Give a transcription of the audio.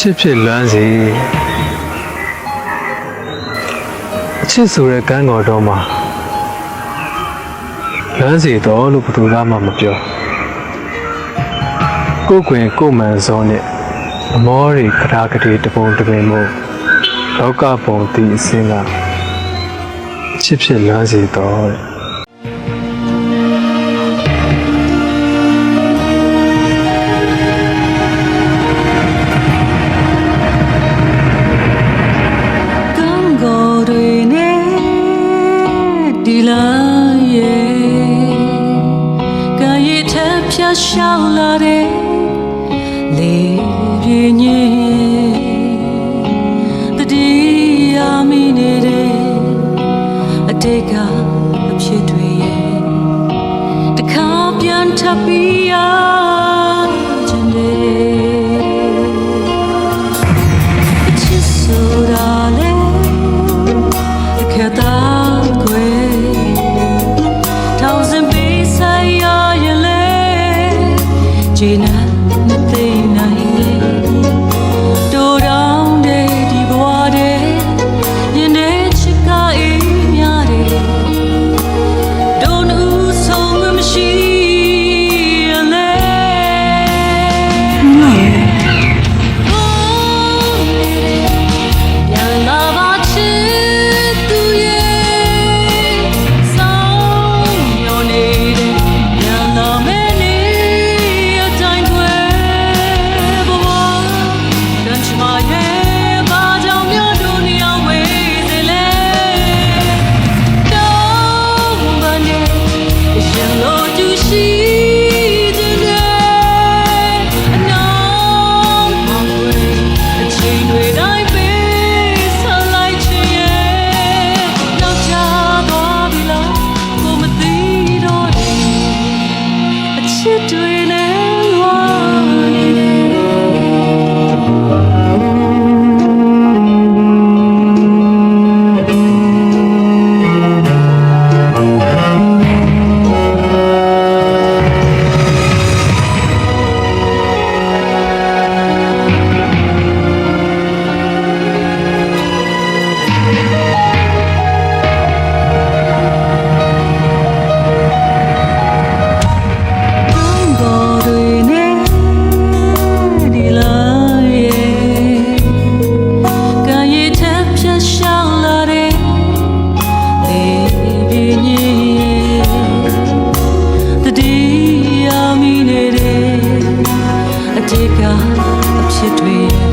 ချစ်ဖြစ်လွမ်းစေအချစ်ဆိုတဲ့ကန်းတော်တော်မှာလွမ်းစေတော့လို့ဘယ်သူမှမပြောကိုယ်ကွင်ကိုယ်မှန်စောနဲ့အမောတွေကထာကတိတပုံတပင်မို့လောကပုံတီအစင်းကချစ်ဖြစ်လွမ်းစေတော့တဲ့ဒီလာရဲ့ကံရည်ထပ်ဖြတ်ရှောက်လာတဲ့လေပြင်းရဲ့တတိယမိနေတဲ့အတိတ်ကအဖြစ်တွေရဲ့တခါပြန်ထပ်ပြီးရခြင်းတဲ့အချစ်ဆိုတာလေခက်တာจีน่าไม่ได้ไหนดูดาวเดดีบัวเดยันเดชิคาอีเมียเดโดนอุศงไม่ชีอะไรยังลาบาชิตุเย่สองโยเนเดยังลาเมအဖြစ်တွေ